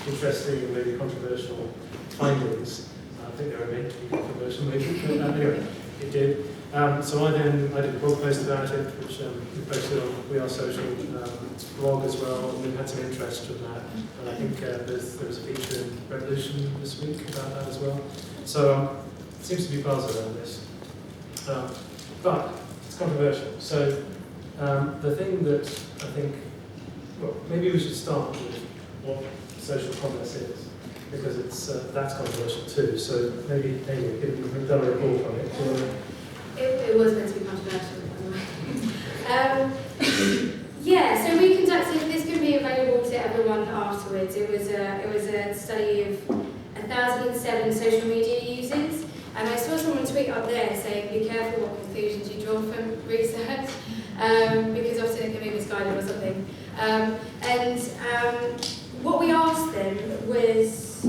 interesting and maybe controversial findings. I think they were meant to be controversial, maybe, but anyway, it did. So I did a blog post about it, which we posted on We Are Social blog as well, and we've had some interest from that. And I think there was a feature in Revolution this week about that as well. So it seems to be buzz around this. But it's controversial. So the thing that I think, well, maybe we should start with what social commerce is, because it's that's controversial too. So maybe Amy, you've done a report on it. It was meant to be controversial, by the way. Yeah, so we conducted, this can be available to everyone afterwards. It was a study of 1,007 social media users, and I saw someone tweet up there saying, be careful what conclusions you draw from research, because often it can be misguided or something. What we asked them was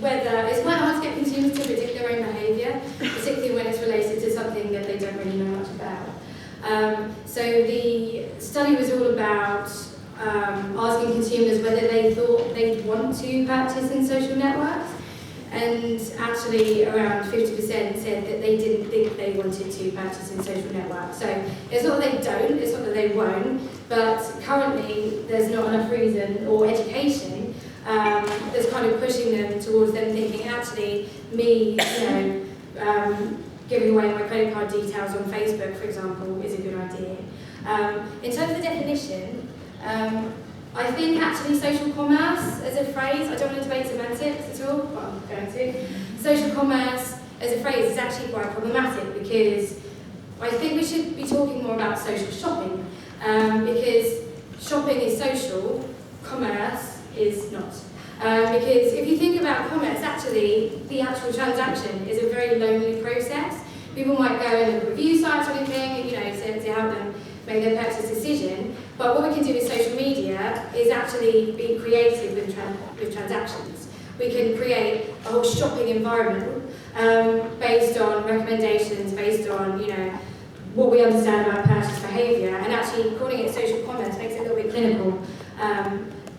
whether, it's quite hard to get consumers to predict their own behaviour, particularly when it's related to something that they don't really know much about. So the study was all about asking consumers whether they thought they'd want to purchase in social networks, and actually around 50% said that they didn't think they wanted to purchase in social networks. So it's not that they don't, it's not that they won't, but currently there's not enough reason or education that's kind of pushing them towards them thinking, actually, me, giving away my credit card details on Facebook, for example, is a good idea. In terms of the definition, I think actually social commerce as a phrase, I don't want to debate semantics at all, but I'm going to. Social commerce as a phrase is actually quite problematic, because I think we should be talking more about social shopping, because shopping is social, commerce is not. Because if you think about commerce, actually, the actual transaction is a very lonely process. People might go and look at review sites or anything, to help them make their purchase decision. But what we can do with social media is actually be creative with transactions. We can create a whole shopping environment based on recommendations, based on what we understand about purchase behaviour, and actually calling it social commerce makes it a little bit clinical.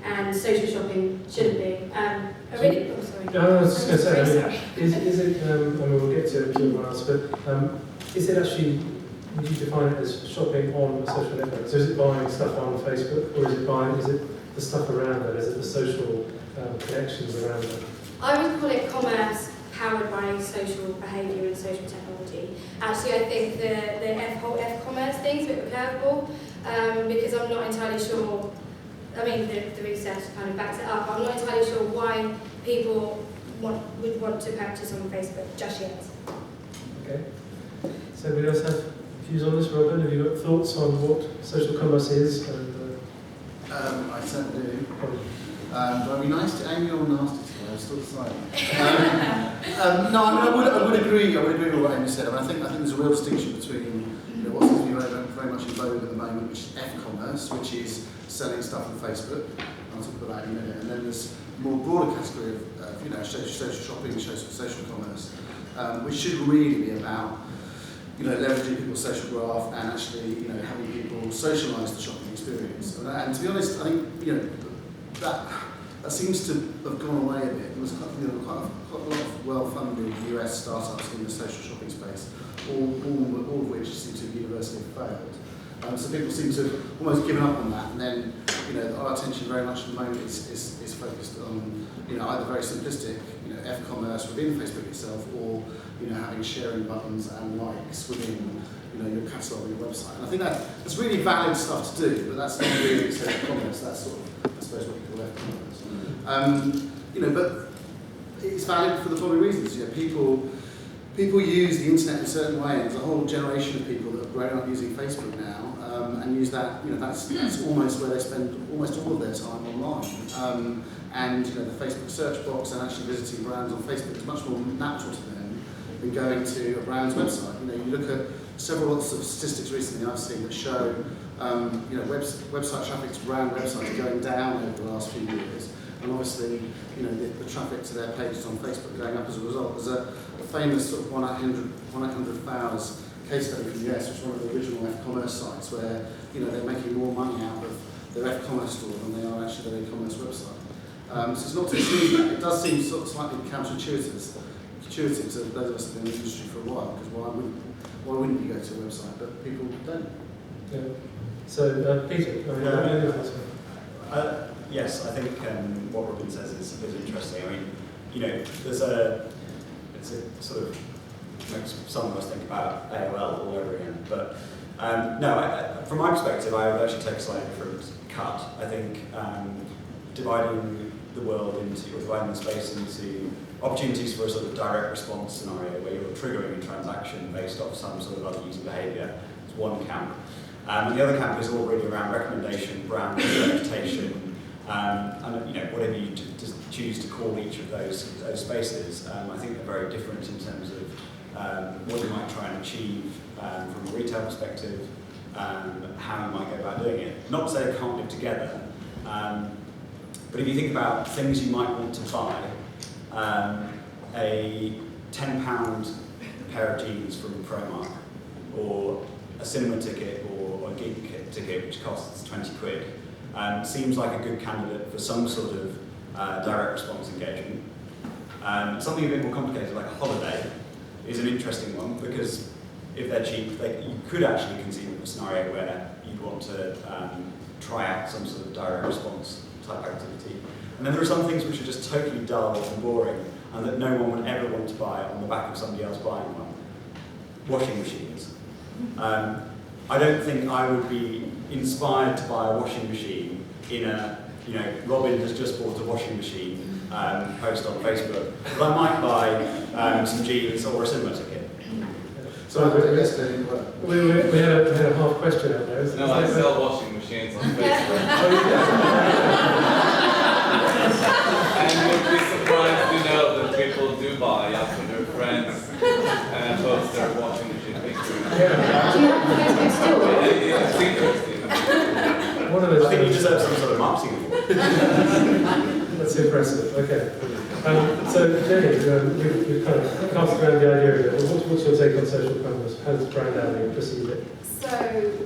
And social shopping shouldn't be. I was just going to say, is it, we'll get to everyone else, but is it actually, would you define it as shopping on a social network? So is it buying stuff on Facebook, or is it the stuff around that? Is it the social connections around that? I would call it commerce powered by social behaviour and social technology. Actually, I think the whole F-commerce thing is a bit of a curveball, because I'm not entirely sure. I mean, the research kind of backs it up. I'm not entirely sure why people would want to purchase on Facebook just yet. Okay. So anybody else have views on this? Robin, have you got thoughts on what social commerce is? I certainly do. Do I be nice to Amy or nasty to her? I'm still deciding. No, I would agree. I would agree with what Amy said. I think there's a real distinction between what seems to be very much in vogue at the moment, which is F-commerce, which is selling stuff on Facebook. I'll talk about that in a minute. And then there's a more broader category of social shopping, social commerce, which should really be about leveraging people's social graph and actually having people socialise the shopping experience. And to be honest, I think that seems to have gone away a bit. There was quite a lot of well-funded US startups in the social shopping space, all of which seem to have universally failed. So people seem to have almost given up on that, and then our attention very much at the moment is focused on either very simplistic F-commerce within Facebook itself, or having sharing buttons and likes within your catalogue or your website. And I think that's really valid stuff to do, but that's not really social commerce. That's sort of, I suppose, what you call F-commerce. But it's valid for the following reasons. People use the internet in a certain way, and there's a whole generation of people that have grown up using Facebook now, and use that, that's almost where they spend almost all of their time online. And the Facebook search box and actually visiting brands on Facebook is much more natural to them than going to a brand's website. You look at lots of statistics recently I've seen that show website traffic to brand websites are going down over the last few years. And obviously, the traffic to their pages on Facebook going up as a result. There's a famous sort of 1-800 Flowers case study from the US, which is one of the original F-commerce sites where they're making more money out of their F-commerce store than they are actually their e-commerce website. So it's not to assume that. It does seem sort of slightly counterintuitive to those of us that have been in the industry for a while, because why wouldn't you go to a website? But people don't. Yeah. So, Peter, yes, I think what Robin says is interesting. I mean, you know, it's a sort of makes some of us think about AOL all over again. But no, from my perspective, I would actually take a slightly different cut. I think dividing the world into, or dividing the space into opportunities for a sort of direct response scenario where you're triggering a transaction based off some sort of other user behaviour is one camp. And the other camp is all really around recommendation, brand reputation, and you know, whatever you just choose to call each of those spaces. I think they're very different in terms of what you might try and achieve from a retail perspective, how you might go about doing it. Not to say they can't live together, but if you think about things you might want to buy, a £10 pair of jeans from Primark, or a cinema ticket or a gig ticket which costs 20 quid, seems like a good candidate for some sort of direct response engagement. Something a bit more complicated like a holiday is an interesting one, because if they're cheap, you could actually conceive of a scenario where you'd want to try out some sort of direct response type activity. And then there are some things which are just totally dull and boring and that no one would ever want to buy on the back of somebody else buying one. Washing machines. I don't think I would be inspired to buy a washing machine in a, you know, Robin has just bought a washing machine post on Facebook, but I might buy some jeans or a cinema ticket. So we had a half question out there. No, I sell washing machines on Facebook. And you'd be surprised to know that people do buy after their friends post their washing machine pictures. Yeah. Do you have a Facebook store? It's interesting. One of those I think you deserve some sort of marketing award. That's impressive. Okay. So, Jenny, we've kind of cast around the idea of it. What's your take on social commerce? How does Brand Alley perceive it? So,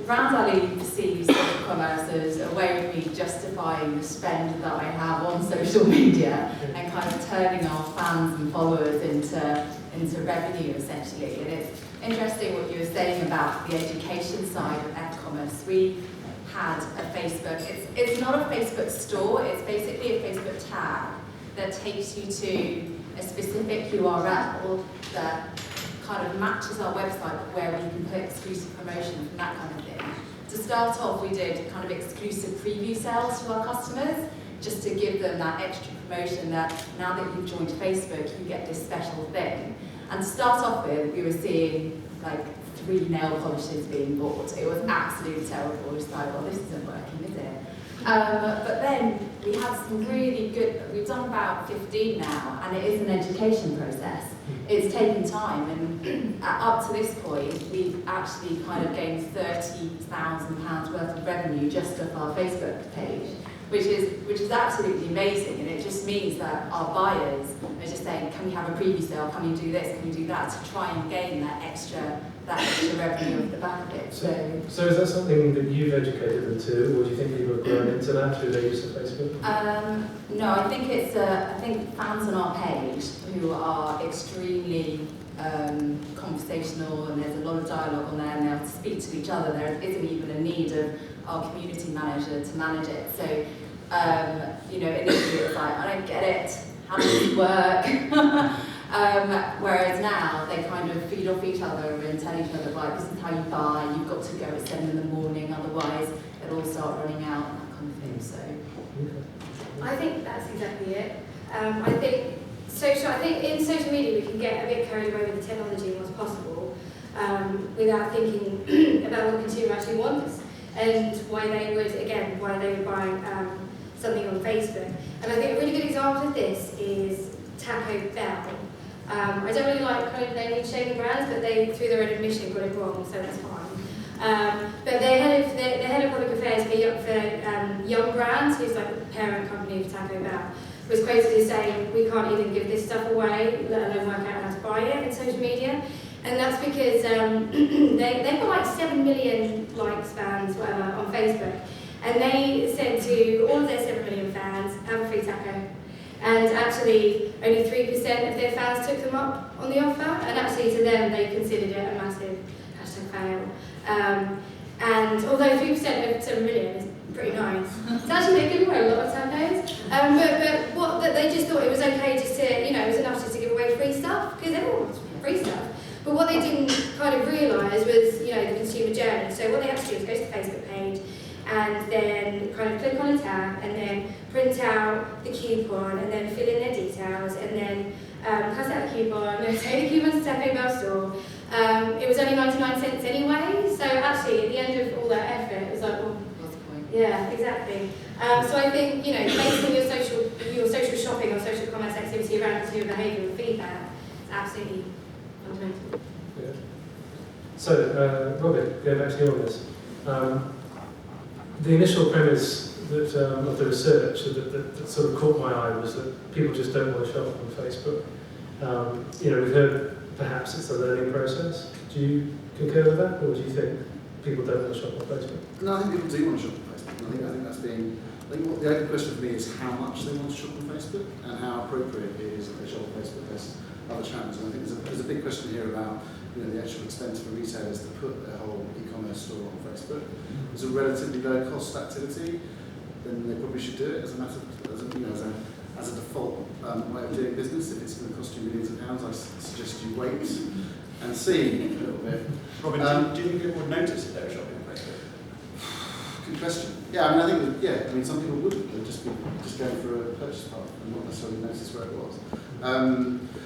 Brand Alley perceives social commerce as a way of me justifying the spend that I have on social media and kind of turning our fans and followers into revenue, essentially. And it's interesting what you were saying about the education side of e-commerce. We had a Facebook, it's not a Facebook store, it's basically a Facebook tag that takes you to a specific URL that kind of matches our website where we can put exclusive promotions and that kind of thing. To start off, we did kind of exclusive preview sales to our customers, just to give them that extra promotion that now that you've joined Facebook, you get this special thing. And to start off with, we were seeing like 3 nail polishes being bought. It was absolutely terrible. It was like, well, this isn't working, is it? But then we had some really good, we've done about 15 now, and it is an education process. It's taken time, and up to this point, we've actually kind of gained £30,000 worth of revenue just off our Facebook page, which is absolutely amazing. And it just means that our buyers are just saying, can we have a preview sale? Can we do this? Can we do that? To try and gain that extra revenue off the back of it. So is that something that you've educated them to, or do you think people have grown into that through their use of Facebook? No, I think I think fans on our page who are extremely conversational, and there's a lot of dialogue on there, and they'll speak to each other. There isn't even a need of our community manager to manage it. So, you know, initially it's like, I don't get it, how does this work? Whereas now they kind of feed off each other and tell each other, right, this is how you buy, you've got to go at 7 in the morning, otherwise it'll all start running out, and that kind of thing. So I think that's exactly it. I think in social media we can get a bit carried away with the technology and what's possible without thinking about what the consumer actually wants and why they would buy something on Facebook. And I think a really good example of this is Taco Bell. I don't really like kind of naming shaming brands, but they, through their own admission, got it wrong, so that's fine. But the head of public affairs for Young Brands, who's like the parent company of Taco Bell, was quoted as saying, we can't even give this stuff away, let alone work out how to buy it in social media. And that's because they've got like 7 million likes, fans, whatever, on Facebook. And they said to all of their 7 million fans, have a free taco. And actually, only 3% of their fans took them up on the offer, and actually to them, they considered it a massive #fail. And although 3% of 7 million is pretty nice, it's actually they're giving away a lot of tampons. But what that they just thought it was okay just to, it was enough just to give away free stuff, because everyone wants free stuff. But what they didn't kind of realise was, the consumer journey. So what they had to do is go to the Facebook page and then kind of click on a tab and then print out the coupon and then fill in their details and then pass out the coupon and take the coupon to Taco Bell store. It was only 99 cents anyway, so actually at the end of all that effort, it was like, well, What's the point? yeah, exactly. So I think, basing your social shopping or social commerce activity around consumer behaviour and feedback is absolutely fundamental. Yeah. So, Robin, going back to you on this. The initial premise that, of the research that sort of caught my eye was that people just don't want to shop on Facebook. We've heard perhaps it's a learning process. Do you concur with that, or do you think people don't want to shop on Facebook? No, I think people do want to shop on Facebook. I think that's being. I think what the open question for me is how much they want to shop on Facebook and how appropriate it is that they shop on Facebook versus other channels. And I think there's a big question here about the actual expense for retailers to put their whole e-commerce store on Facebook. It's a relatively low cost activity, then they probably should do it as a matter of, as a default way of doing business. If it's going to cost you millions of pounds, I suggest you wait and see a little bit. Robin, do you think people would notice if they were shopping on Facebook? Good question. Yeah, I mean, some people wouldn't. They'd just be going for a purchase path and not necessarily notice where it was.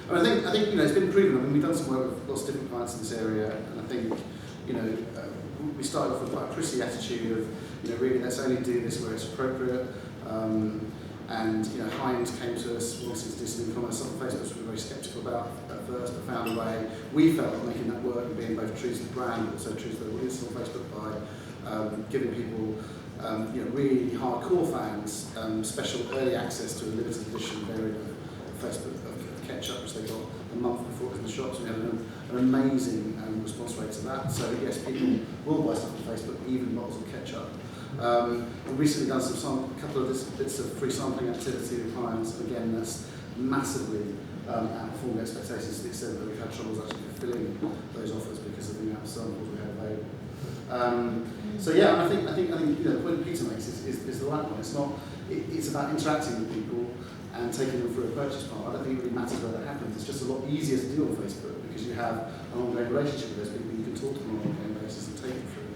I think it's been proven. I mean, we've done some work with lots of different clients in this area, and I think we started off with quite a prissy attitude of really let's only do this where it's appropriate. And Heinz came to us wanting to do some e-commerce on Facebook, which we were very sceptical about at first, but found a way. We felt of making that work and being both true to the brand, but also true to the audience on Facebook by giving people really hardcore fans special early access to a limited edition variant of Facebook of ketchup, which they got a month before it was in the shops. We had an amazing response rate to that. So yes, people will buy stuff on Facebook, even bottles of ketchup. We've recently done a couple of bits of free sampling activity with clients, and again, that's massively outperformed expectations to the extent that we've had troubles actually fulfilling those offers because of the amount of samples we had available. So yeah, I think the point Peter makes is the right one. It's about interacting with people and taking them through a purchase part. I don't think it really matters where that happens. It's just a lot easier to do on Facebook because you have an ongoing relationship with those people. You can talk to them on an ongoing basis and take them through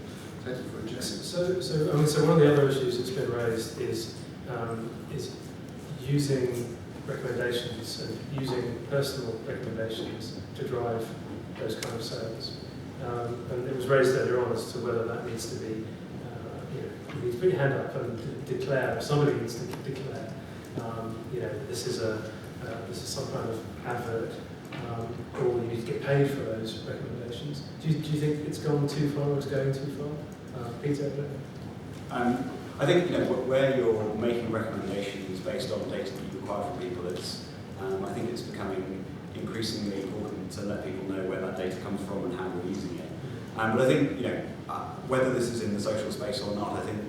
a journey. So one of the other issues that's been raised is using recommendations and using personal recommendations to drive those kind of sales. And it was raised earlier on as to whether that needs to be, you need to put your hand up and declare, or somebody needs to declare, this is some kind of advert, or you need to get paid for those recommendations. Do you think it's gone too far or it's going too far? Peter? I think where you're making recommendations based on data that you require from people, I think it's becoming increasingly important to let people know where that data comes from and how we're using it. But I think whether this is in the social space or not, I think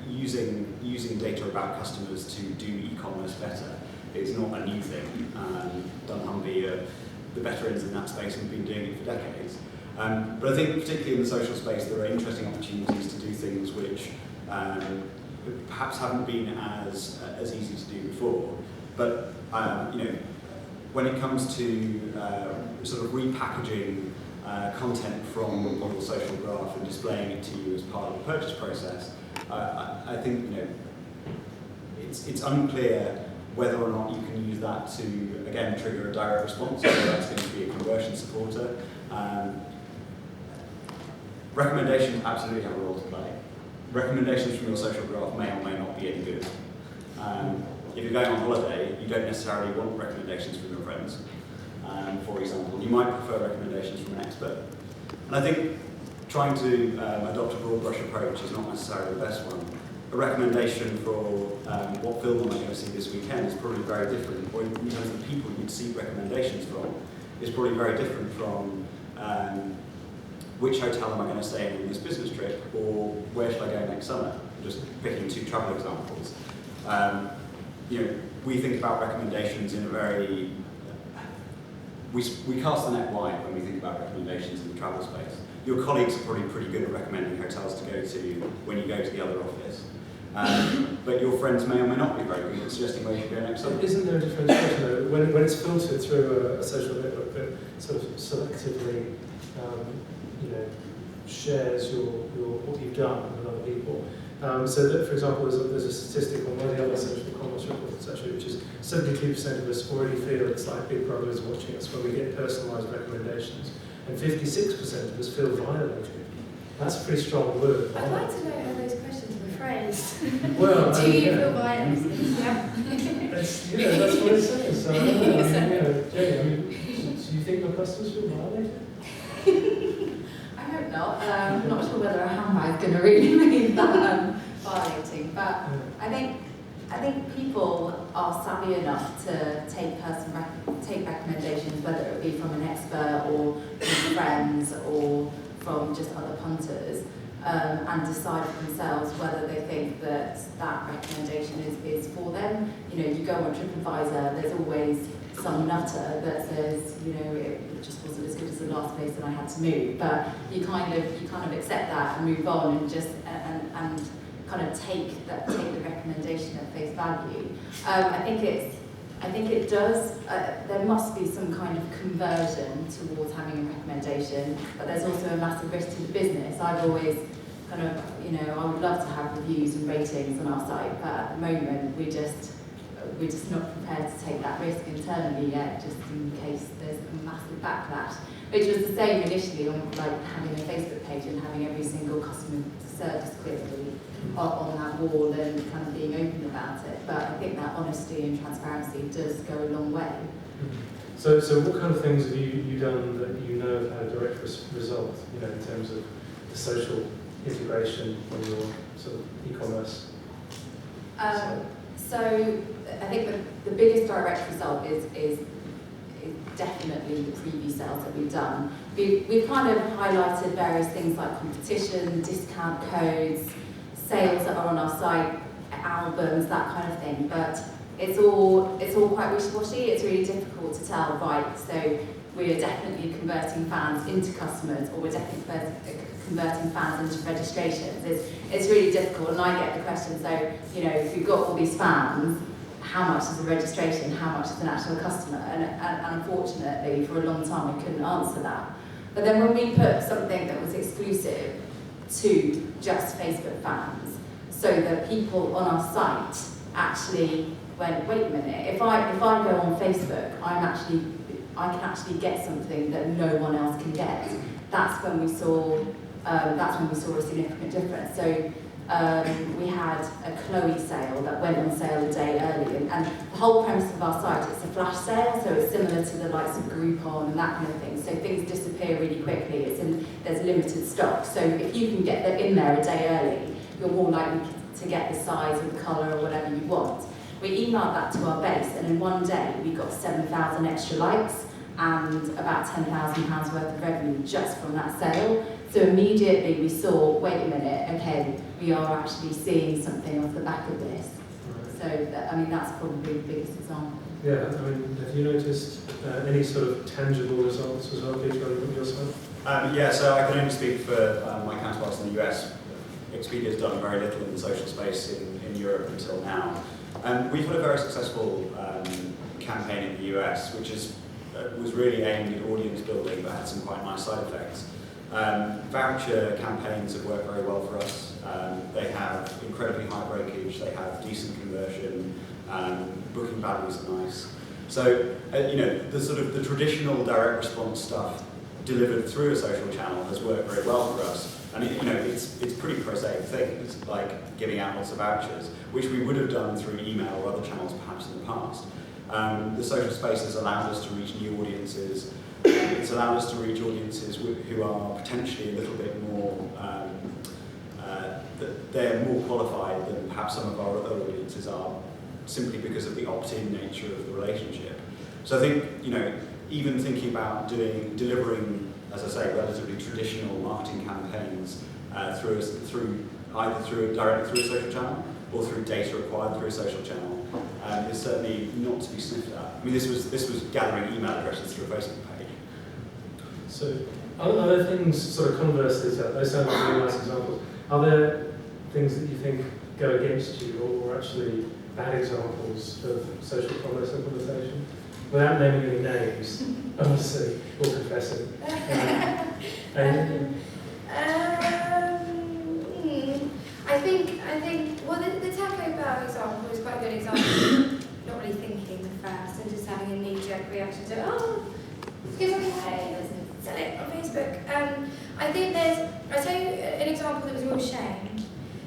using data about customers to do e-commerce better is not a new thing. dunnhumby are the veterans in that space and have been doing it for decades. But I think particularly in the social space there are interesting opportunities to do things which perhaps haven't been as easy to do before. But when it comes to sort of repackaging content from your social graph and displaying it to you as part of the purchase process, I think it's unclear whether or not you can use that to again trigger a direct response, whether that's going to be a conversion supporter. Recommendations absolutely have a role to play. Recommendations from your social graph may or may not be any good. If you're going on holiday, you don't necessarily want recommendations from your friends. For example, you might prefer recommendations from an expert. And I think trying to adopt a broad brush approach is not necessarily the best one. A recommendation for what film am I going to see this weekend is probably very different, or in terms of the people you'd seek recommendations from, is probably very different from which hotel am I going to stay in this business trip, or where should I go next summer? I'm just picking two travel examples. we think about recommendations in a very, we cast the net wide when we think about recommendations in the travel space. Your colleagues are probably pretty good at recommending hotels to go to when you go to the other office. But your friends may or may not be very good at suggesting where you should go next So summer. isn't there a differentiation though, when it's filtered through a social network that sort of selectively, shares what you've done with other people? So that, for example, there's a statistic on one of the other social commerce reports actually, which is 72% of us already feel it's like Big Brother is watching us when we get personalised recommendations, and 56% of us feel violated. That's a pretty strong word. I'd like to know how those questions were phrased. Well, Do you feel violated? Yeah. That's what it says. So, I don't know. Jenny, do you think your customers feel violated? I hope not. I'm not sure whether a handbag's going to really mean that violating, but I think people are savvy enough to take recommendations, whether it be from an expert or from friends or from just other punters, and decide for themselves whether they think that recommendation is for them. You go on TripAdvisor, there's always some nutter that says, it just wasn't as good as the last place and I had to move. But you kind of accept that and move on and just and kind of take the recommendation at face value. I think it does. There must be some kind of conversion towards having a recommendation, but there's also a massive risk to the business. I've always kind of, I would love to have reviews and ratings on our site, but at the moment we're just not prepared to take that risk internally yet, just in case there's a massive backlash. Which was the same initially on having a Facebook page and having every single customer service query on that wall and kind of being open about it. But I think that honesty and transparency does go a long way. So what kind of things have you done that have had a direct result, in terms of the social integration on your sort of e-commerce? So I think the biggest direct result is definitely the preview sales that we've done. We've kind of highlighted various things like competition, discount codes, sales that are on our site, albums, that kind of thing. But it's all quite wishy-washy. It's really difficult to tell, right, so we are definitely converting fans into customers, or we're definitely converting fans into registrations. It's really difficult, and I get the question, so, if we've got all these fans, how much is a registration, how much is an actual customer? And unfortunately, for a long time, we couldn't answer that. But then when we put something that was exclusive to just Facebook fans, so that people on our site actually went, wait a minute, if I go on Facebook, I can actually get something that no one else can get. That's when we saw a significant difference. So we had a Chloe sale that went on sale a day early, and the whole premise of our site, it's a flash sale, so it's similar to the likes of Groupon and that kind of thing. So things disappear really quickly. There's limited stock. So if you can get them in there a day early, you're more likely to get the size or the colour or whatever you want. We emailed that to our base, and in one day we got 7,000 extra likes and about £10,000 worth of revenue just from that sale. So immediately we saw, wait a minute, okay, we are actually seeing something off the back of this. So, that's probably the biggest example. Yeah, have you noticed any sort of tangible results as well, Peter, on your side? So I can only speak for my counterparts in the US. Expedia has done very little in the social space in Europe until now. We've had a very successful campaign in the US, which was really aimed at audience building, but had some quite nice side effects. Voucher campaigns have worked very well for us. They have incredibly high breakage, they have decent conversion, booking values are nice. So, the traditional direct response stuff delivered through a social channel has worked very well for us. And it's pretty prosaic things, like giving out lots of vouchers, which we would have done through email or other channels perhaps in the past. The social space has allowed us to reach new audiences. It's allowed us to reach audiences who are potentially a little bit more, they're more qualified than perhaps some of our other audiences are, simply because of the opt-in nature of the relationship. So I think, even thinking about delivering, as I say, relatively traditional marketing campaigns directly through a social channel or through data acquired through a social channel, is certainly not to be sniffed at. I mean, this was gathering email addresses through a Facebook page. So, are there things, sort of conversely to that, those sound like really nice examples, are there things that you think go against you or actually bad examples of social commerce implementation? Without naming any names, honestly, or confessing. I think, well, the Taco Bell example is quite a good example. Not really thinking first and just having a knee-jerk reaction to, oh, it's good anyway, let's sell it on Facebook. I think I'll tell you an example that was a real shame,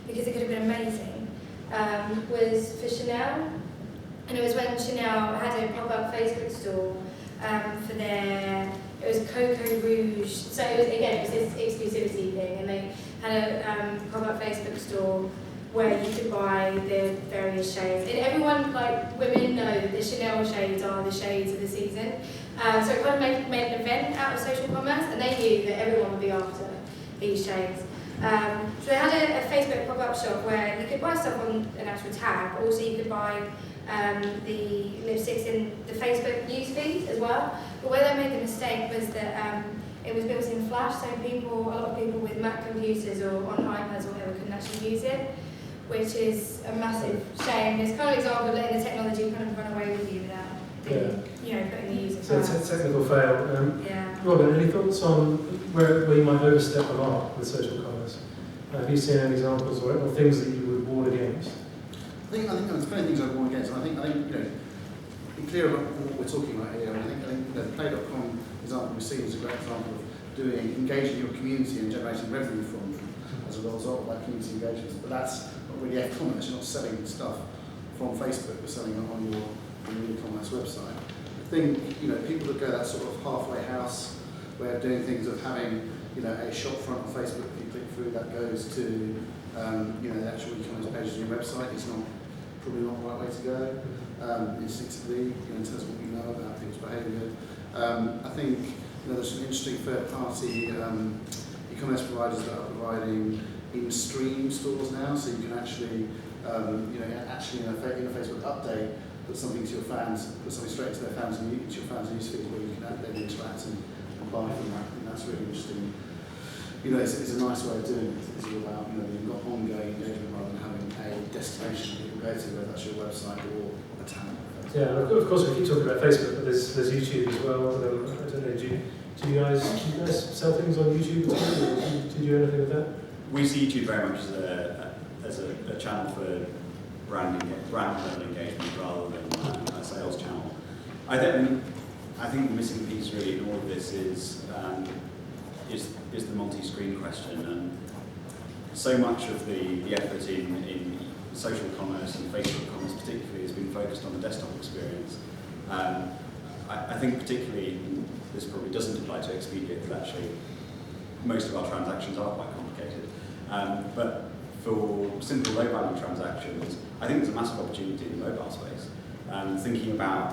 because it could have been amazing, was for Chanel. And it was when Chanel had a pop-up Facebook store for it was Coco Rouge. So it was this exclusivity thing, and they had a pop-up Facebook store where you could buy the various shades. And everyone, like women, know that the Chanel shades are the shades of the season. So it kind of made an event out of social commerce, and they knew that everyone would be after these shades. So they had a Facebook pop-up shop where you could buy stuff on an actual tag, but also you could buy the lipsticks in the Facebook newsfeed as well. But where they made the mistake was that it was built in Flash, so a lot of people with Mac computers or on iPads or whatever couldn't actually use it, which is a massive shame. It's kind of an example of letting the technology kind of run away with you without putting the user So it's first. a technical fail. Yeah. Robin, any thoughts on where you might overstep the mark with social commerce? Have you seen any examples or things that you would warn against? I think there's plenty of things I'd warn against. And I think be clear about what we're talking about here. And I think the Play.com example we see is a great example of engaging your community and generating revenue from them as a result of that community engagement. But that's not really e-commerce. You're not selling stuff from Facebook. You're selling it on your e-commerce website. I think people that go that sort of halfway house way of doing things, of having a shop front on Facebook. If you click through, that goes to the actual e-commerce pages on your website. It's probably not the right way to go instinctively in terms of what we know about people's behaviour. I think there's some interesting third-party e-commerce providers that are providing in-stream stores now, so you can actually in a Facebook update, put something to your fans, put something straight to their fans and into your fans' newsfeed where you can then interact and buy from that. I think that's really interesting. It's a nice way of doing it. It's all about you've got ongoing engagement rather than having a destination that people go to, whether that's your website or a tab. Yeah, of course we keep talking about Facebook, but there's YouTube as well. I don't know, do you guys sell things on YouTube at all, or do you do anything with that? We see YouTube very much as a channel for brand level engagement rather than a sales channel. I think the missing piece really in all of this is the multi-screen question, and so much of the effort in social commerce and Facebook commerce particularly has been focused on the desktop experience. I think particularly, this probably doesn't apply to Expedia, because actually most of our transactions are quite complicated. But for simple low-value transactions, I think there's a massive opportunity in the mobile space. Thinking about,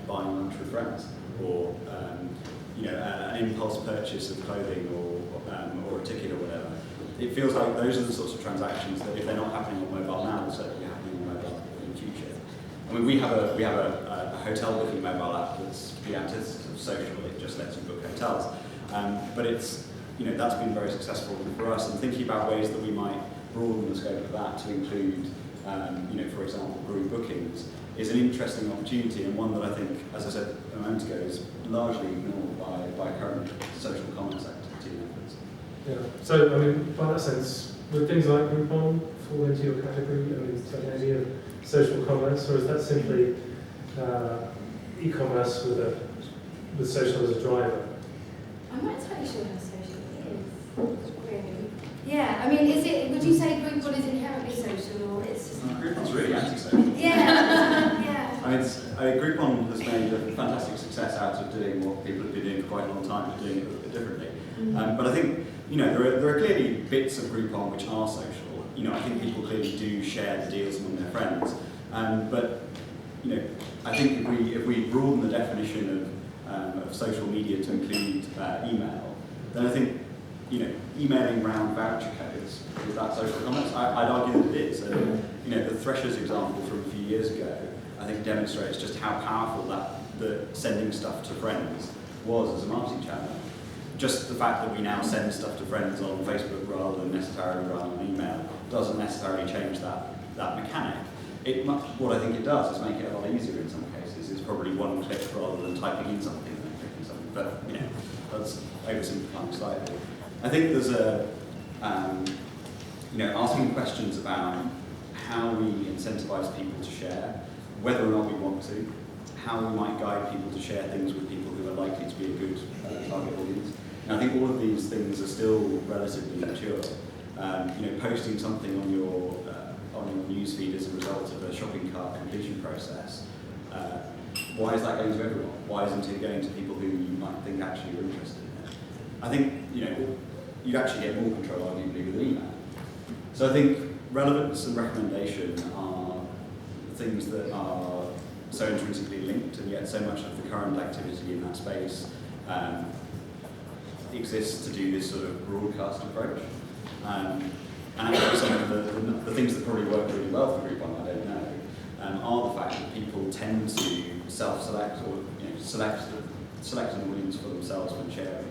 buying lunch with friends, or an impulse purchase of clothing, or a ticket or whatever. It feels like those are the sorts of transactions that, if they're not happening on mobile now, will certainly be happening on mobile in the future. I mean, we have a hotel booking mobile app that's the antithesis of social. It just lets you book hotels, but it's that's been very successful for us. And thinking about ways that we might broaden the scope of that to include, for example, group bookings, is an interesting opportunity, and one that I think, as I said a moment ago, is largely ignored by current social commerce activity efforts. Yeah. So, I mean, by that sense, would things like Groupon fall into your category? I mean, is that an idea of social commerce, or is that simply e-commerce with social as a driver? I'm not entirely sure how social it is. Really? Yeah, I mean, would you say Groupon is inherently social, or it's just... Groupon's really anti-social. Yeah, yeah. Groupon has made a fantastic success out of doing what people have been doing for quite a long time, but doing it a little bit differently. But I think, there are clearly bits of Groupon which are social. I think people clearly do share the deals among their friends. But I think if we broaden the definition of social media to include email, then I think emailing around voucher codes, is that social commerce? I'd argue that it is. you know, the Threshers example from a few years ago, I think demonstrates just how powerful the sending stuff to friends was as a marketing channel. Just the fact that we now send stuff to friends on Facebook rather than on email doesn't necessarily change that mechanic. What I think it does is make it a lot easier in some cases. It's probably one click rather than typing in something and then clicking something. But you know, that's oversimplifying slightly. I think there's you know, asking questions about how we incentivize people to share, whether or not we want to, how we might guide people to share things with people who are likely to be a good target audience. And I think all of these things are still relatively mature. You know, posting something on your newsfeed as a result of a shopping cart completion process. Why is that going to everyone? Why isn't it going to people who you might think actually are interested in it? I think, you know, you actually get more control arguably with an email. So I think relevance and recommendation are things that are so intrinsically linked, and yet so much of the current activity in that space exists to do this sort of broadcast approach. And actually some of the things that probably work really well for Groupon, I don't know, are the fact that people tend to self-select or select an audience for themselves when sharing.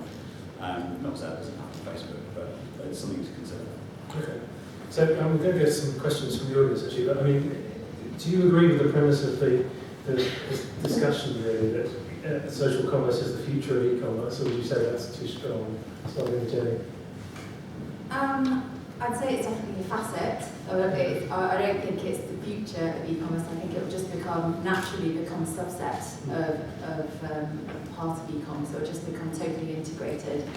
Not that it doesn't happen on Facebook, but it's something to consider. Okay. So I'm going to get some questions from the audience actually, but I mean, do you agree with the premise of the discussion really that social commerce is the future of e-commerce, or would you say that's too strong? Starting with Jenny. I'd say it's definitely a facet of it. I don't think it's the future of e-commerce. I think it will just naturally become a subset of part of e-commerce. It will just become totally integrated.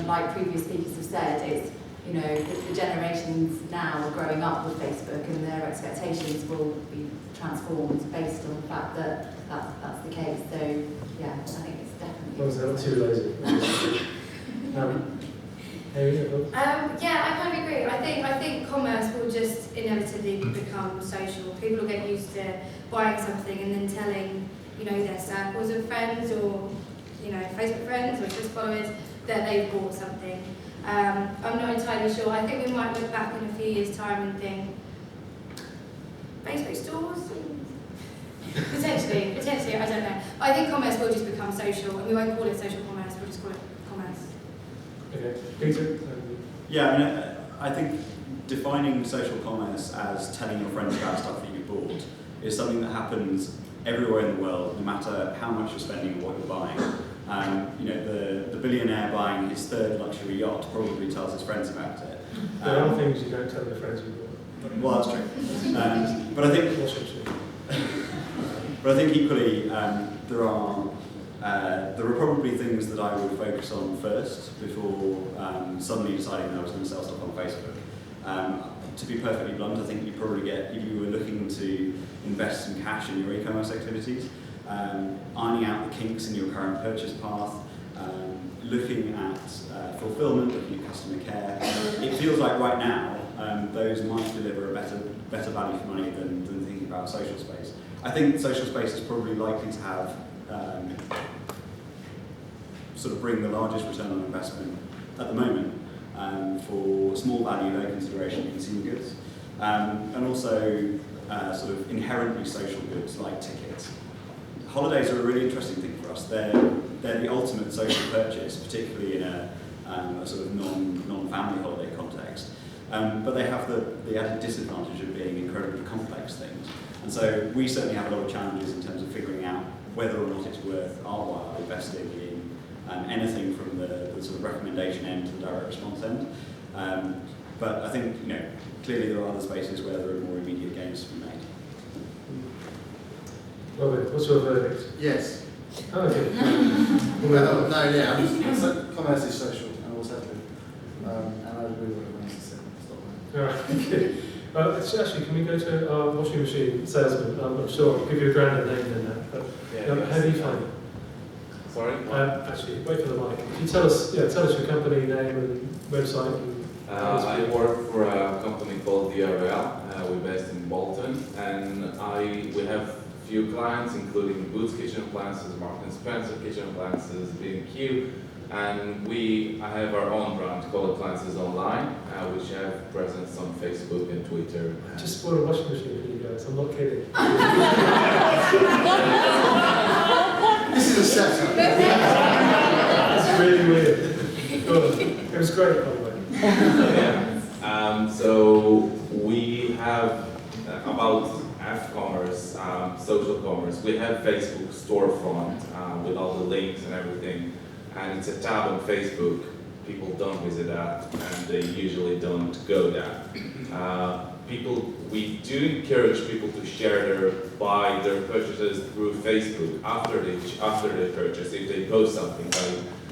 Like previous speakers have said, it's, you know, the generations now are growing up with Facebook, and their expectations will be transformed based on the fact that that's the case. So yeah, I think it's definitely. Well, they're not too lazy. Yeah, I kind of agree. I think commerce will just inevitably become social. People will get used to buying something and then telling, you know, their circles of friends or, you know, Facebook friends or Twitter followers that they've bought something. I'm not entirely sure. I think we might look back in a few years' time and think, Facebook stores? Potentially, I don't know. I think commerce will just become social, and we won't call it social commerce, we'll just call it commerce. Okay, Peter? Yeah, I mean, I think defining social commerce as telling your friends about stuff that you bought is something that happens everywhere in the world, no matter how much you're spending or what you're buying. You know, the billionaire buying his third luxury yacht probably tells his friends about it. There are things you don't tell your friends you bought. Well, that's true. But I think equally there are probably things that I would focus on first before suddenly deciding that I was going to sell stuff on Facebook. To be perfectly blunt, I think you probably get, if you were looking to invest some cash in your e-commerce activities, ironing out the kinks in your current purchase path, looking at fulfillment, looking at customer care. It feels like right now those might deliver a better value for money than thinking about social space. I think social space is probably likely to have sort of bring the largest return on investment at the moment for small value, low consideration consumer goods, and also sort of inherently social goods like tickets. Holidays are a really interesting thing for us. They're the ultimate social purchase, particularly in a sort of non-family holiday context. But they have the added disadvantage of being incredibly complex things. And so we certainly have a lot of challenges in terms of figuring out whether or not it's worth our while investing in anything from the sort of recommendation end to the direct response end. But I think, you know, clearly there are other spaces where there are more immediate gains to be made. Robert, what's your verdict? Yes. Oh, okay. Well, no, yeah, commerce is social, and always has been. And I agree with what everyone else has said. Stop All right, okay. Actually, can we go to our washing machine salesman? I'm not sure. I'll give you a grander name than that. But how do you find it? Sorry? Actually, wait for the mic. Can you tell us your company name and website? I work for a company called DRL. We're based in Bolton, and we have few clients, including Boots Kitchen Appliances, Marks & Spencer Kitchen Appliances, B&Q, And I have our own brand called Appliances Online, which have presence on Facebook and Twitter. I just bought a washing machine for you guys, I'm not kidding. This is a setup. It's really weird. Good. It was great, by the way. Yeah. So we have about F-commerce, social commerce. We have Facebook storefront with all the links and everything, and it's a tab on Facebook. People don't visit that, and they usually don't go there. We do encourage people to share their purchases through Facebook after they purchase. If they post something,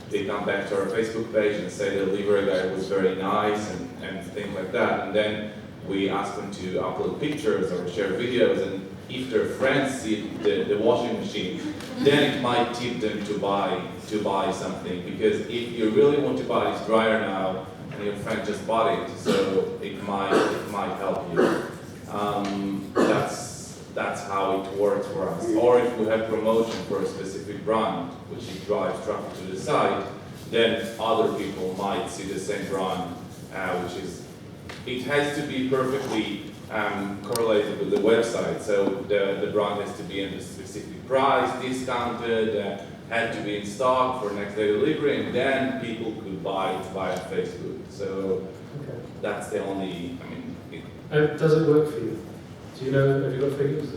they come back to our Facebook page and say the delivery guy was very nice and things like that. And then we ask them to upload pictures or share videos, and if their friends see the washing machine, then it might tip them to buy something. Because if you really want to buy this dryer now, and your friend just bought it, so it might help you. That's how it works for us. Or if we have promotion for a specific brand, which it drives traffic to the site, then other people might see the same brand, it has to be perfectly correlated with the website. So the brand has to be in a specific price, discounted, had to be in stock for next day delivery, and then people could buy it via Facebook. So Okay. that's the only, Does it work for you? Do you know, have you got figures?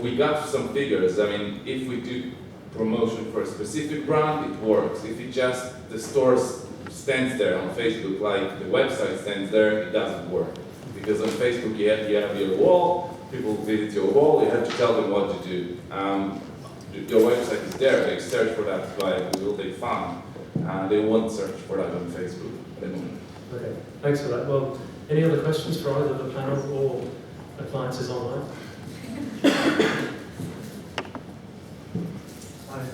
we got some figures. If we do promotion for a specific brand, it works. If the store stands there on Facebook, like the website stands there, it doesn't work. Because on Facebook you have your wall, people visit your wall, you have to tell them what to do. Your website is there, they search for that via Google, they find. They won't search for that on Facebook at the moment. Okay, thanks for that. Well, any other questions for either the panel or Appliances Online? Hi.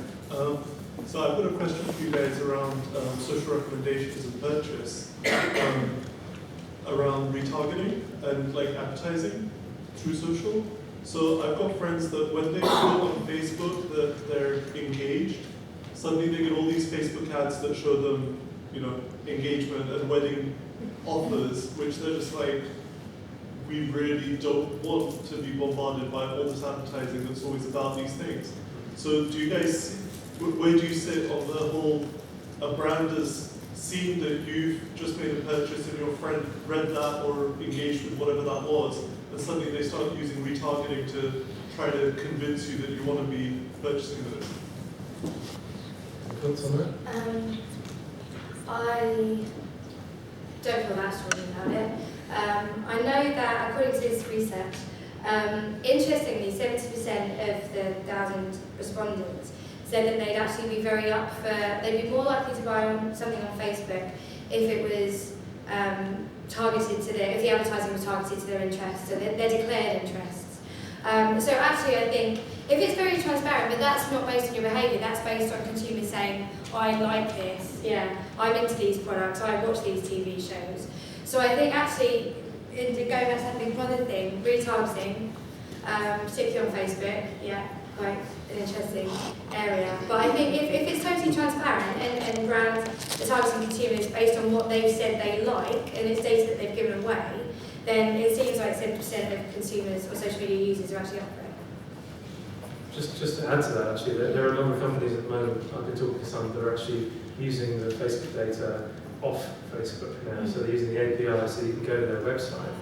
So I've got a question for you guys around social recommendations and purchase, around retargeting and like advertising through social. So I've got friends that when they put on Facebook that they're engaged, suddenly they get all these Facebook ads that show them, engagement and wedding offers, which they're just like, we really don't want to be bombarded by all this advertising that's always about these things. So do you guys, where do you sit on the whole, a brand has seen that you've just made a purchase and your friend read that or engaged with whatever that was, and suddenly they start using retargeting to try to convince you that you want to be purchasing those? Thoughts on that? I don't feel that strongly about it. I know that according to this research, interestingly, 70% of the 1,000 respondents said that they'd actually be they'd be more likely to buy something on Facebook if it was targeted to if the advertising was targeted to their interests, so their declared interests. So actually I think if it's very transparent, but that's not based on your behaviour, that's based on consumers saying, I like this, I'm into these products, I watch these TV shows. So I think actually, going back to that big brother thing, retargeting, particularly on Facebook, quite an interesting area. But I think if it's totally transparent and brands are targeting consumers based on what they've said they like and it's data that they've given away, then it seems like 70% of consumers or social media users are actually up for it. Just to add to that, actually, there are a number of companies at the moment, I've been talking to some, that are actually using the Facebook data off Facebook now. So they're using the API, so you can go to their website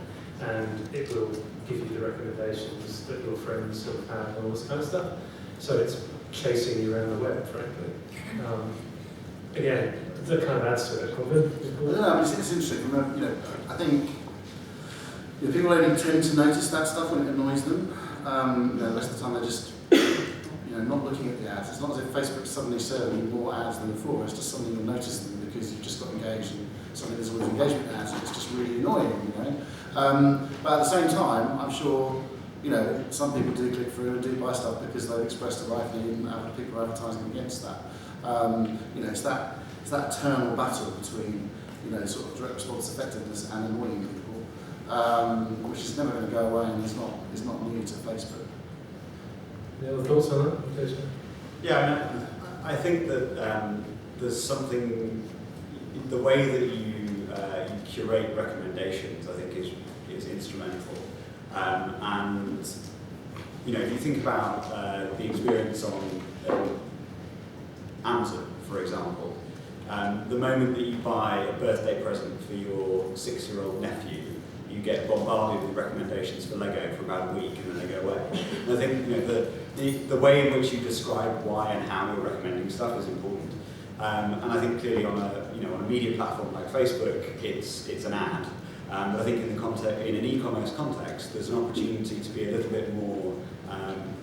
and it will give you the recommendations that your friends have had and all this kind of stuff. So it's chasing you around the web, frankly. Again, that kind of adds to it, Colvin. No, it's interesting. I think people only tend to notice that stuff when it annoys them. The rest of the time they're just not looking at the ads. It's not as if Facebook's suddenly serving you more ads than before. It's just something you'll notice them because you've just got engaged and suddenly there's always engagement ads and it's just really annoying, But at the same time, I'm sure, some people do click through and do buy stuff because they've expressed it rightly and other people are advertising against that. It's that eternal battle between, sort of direct response effectiveness and annoying people, which is never going to go away and is not new to Facebook. Any other thoughts on that? Okay, Yeah, I think that there's something, the way that you curate recommendations, I think, is instrumental. And you know, if you think about the experience on Amazon, for example, the moment that you buy a birthday present for your 6-year-old nephew, you get bombarded with recommendations for Lego for about a week, and then they go away. And I think, you know, the way in which you describe why and how you're recommending stuff is important. And I think clearly on a media platform like Facebook, it's an ad. But I think in an e-commerce context, there's an opportunity to be a little bit more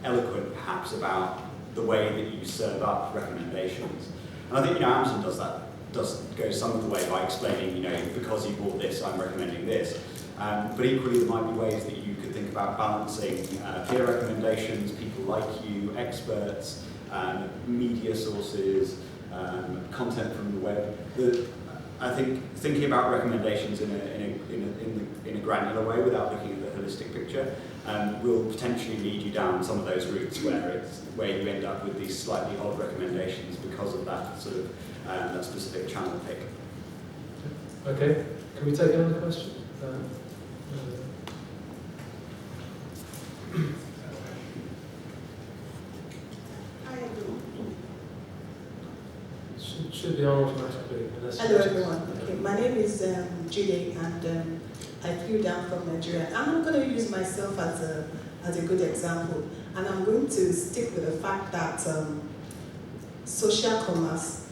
eloquent, perhaps, about the way that you serve up recommendations. And I think, you know, Amazon does go some of the way by explaining, you know, because you bought this, I'm recommending this. But equally, there might be ways that you could think about balancing peer recommendations, people like you, experts, media sources, content from the web. I think thinking about recommendations in a granular way without looking at the holistic picture will potentially lead you down some of those routes where you end up with these slightly odd recommendations because of that sort of that specific channel pick. Okay, can we take another question? Should be on automatically. Hello everyone. Okay, my name is Judy, and I flew down from Nigeria. I'm going to use myself as a good example, and I'm going to stick with the fact that social commerce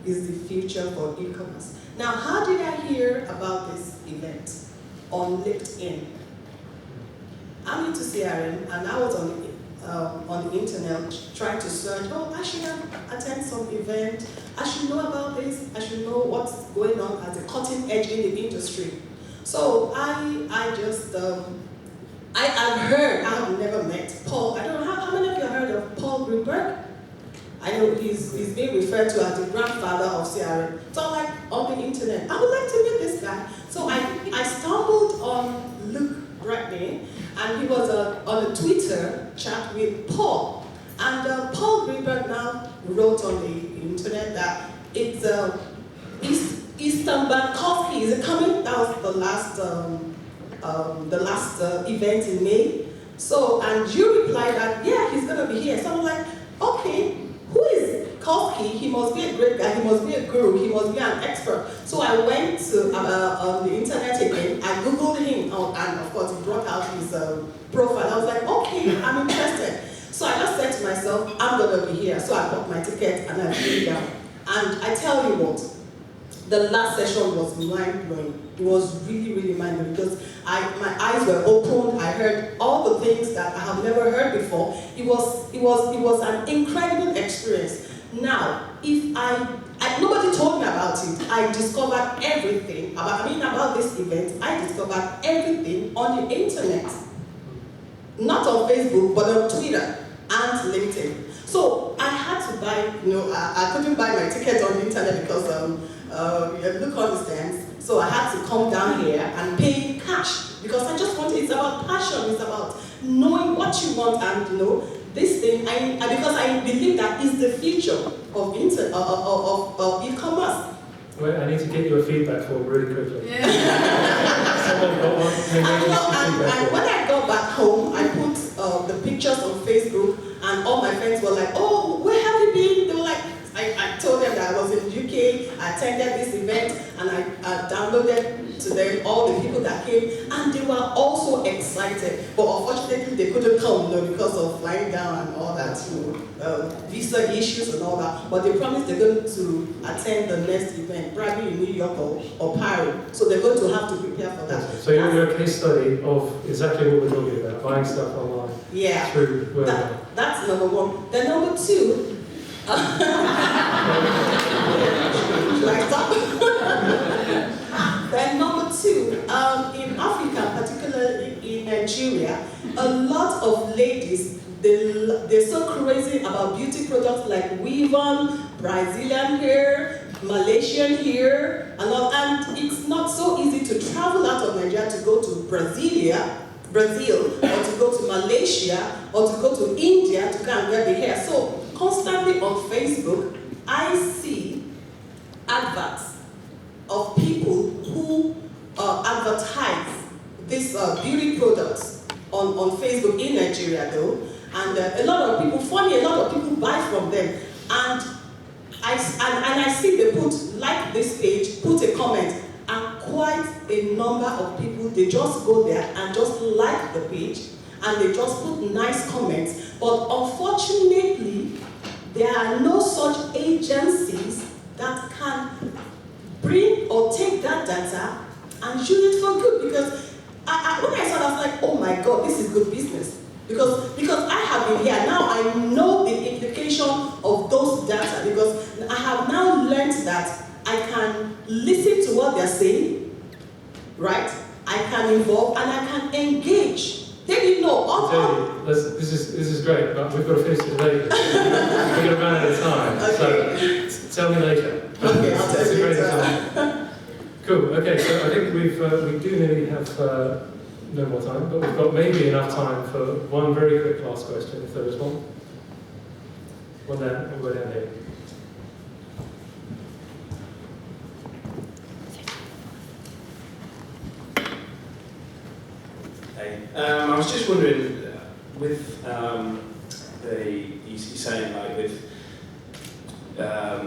is the future for e-commerce. Now, how did I hear about this event? On LinkedIn. I'm into CRM, and I was on the internet trying to search, I should attend some event, I should know about this, I should know what's going on at the cutting edge in the industry. So I have never met Paul. I don't know, how many of you have heard of Paul Greenberg? I know he's being referred to as the grandfather of CRM. So I'm like, on the internet, I would like to meet this guy. So I stumbled on Luke Bradney, and he was on a Twitter chat with Paul. And Paul Greenberg now wrote on the internet that it's Eastern Bankovsky. Is it coming? That was the last event in May. So, and you replied that, yeah, he's going to be here. So I'm like, okay, who is Kofsky? He must be a great guy, he must be a guru, he must be an expert. So I went to on the internet again, I Googled him, and of course he brought out his profile. I was like, okay, I'm interested. So I just said to myself, I'm going to be here. So I bought my ticket and I flew down. And I tell you what, the last session was mind-blowing. It was really, really mind-blowing because my eyes were opened. I heard all the things that I have never heard before. It was an incredible experience. Now, nobody told me about it. I discovered everything about this event. I discovered everything on the internet. Not on Facebook, but on Twitter and LinkedIn. So I had to buy, I couldn't buy my ticket on the internet because Luke understands. So I had to come down here and pay cash because I just wanted, it's about passion, it's about knowing what you want, and this thing, because I believe that is the future of e-commerce. Wait, I need to get your feedback form really quickly. Yeah. Someone got one. And when I got back home, I put the pictures on Facebook, and all my friends were like, oh, where have you been? They were like, I told them that I was in the UK, I attended this event, and I downloaded to them all the people that came, and they were also excited. But unfortunately, they couldn't come, because of flying down and all that, visa issues and all that. But they promised they're going to attend the next event, probably in New York or Paris. So they're going to have to prepare for that. So you're a case study of exactly what we're talking about, buying stuff online. Yeah. Through word of mouth. That's number one. Then number two. Then number two, in Africa, particularly in Nigeria, a lot of ladies, they're so crazy about beauty products like Weavon, Brazilian hair, Malaysian hair, and all. And it's not so easy to travel out of Nigeria to go to Brazil, or to go to Malaysia, or to go to India to go and get the hair. So constantly on Facebook, I see adverts of people who advertise these beauty products on Facebook in Nigeria though, and a lot of people, funny, a lot of people buy from them, and I see they put, like this page, put a comment, and quite a number of people, they just go there and just like the page, and they just put nice comments, but unfortunately, there are no such agencies that can bring or take that data and use it for good. Because when I saw that, I was like, oh my God, this is good business. Because I have been here, now I know the implication of those data, because I have now learned that I can listen to what they're saying, right? I can involve and I can engage. They didn't know. This is great, but we've got to finish it today. We're going to run out of time. Okay. So tell me later. Okay, I'll tell you later. Cool. Okay, so I think we do nearly have no more time, but we've got maybe enough time for one very quick last question, if there is one. One there, and we're down here. I was just wondering, with you saying like with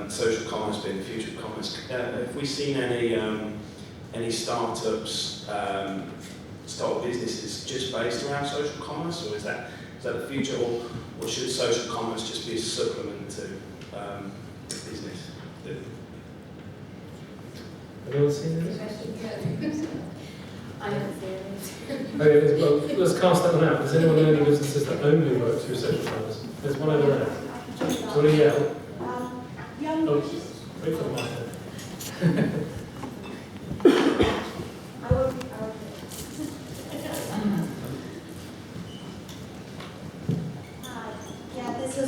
social commerce being the future of commerce, have we seen any startups, start businesses just based around social commerce, or is that the future, or should social commerce just be a supplement to business? Anyone seen this? I haven't seen it. Okay, well, let's cast that one out. Does anyone know any businesses that only work through social commerce? There's one over there. Do you want to yell? Oh, wait for the mic.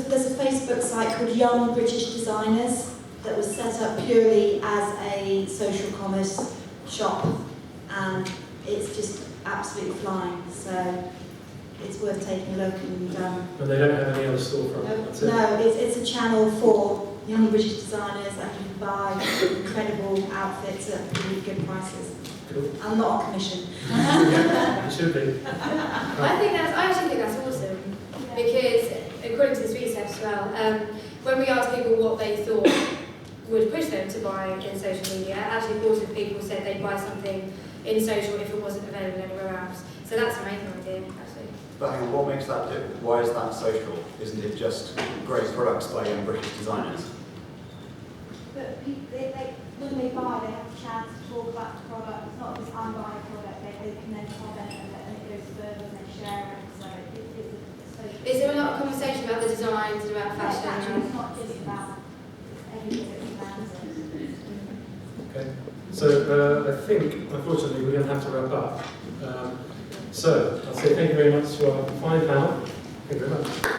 There's a Facebook site called Young British Designers that was set up purely as a social commerce shop, and it's just absolutely flying, so it's worth taking a look. And they don't have any other storefront? That's it? No, it's a channel for young British designers, and you can buy incredible outfits at really good prices. Cool. I'm not on commission. You should be. I actually think that's awesome, because according to the Sweet Steps as well, when we asked people what they thought would push them to buy in social media, actually a quarter of people said they'd buy something in social if it wasn't available anywhere else. So that's an amazing idea, actually. But hang on, what makes that different? Why is that social? Isn't it just great products by young British designers? But when they buy, they have a chance to talk about the product. It's not just I'm buying a product, they can then comment on it and it goes further and they share it. So it's a social. Is there a lot of conversation about the designs and about fashion? Actually, it's not just about everything that's around it. Okay. So I think, unfortunately, we're going to have to wrap up. So I'll say thank you very much to our fine panel. Thank you very much.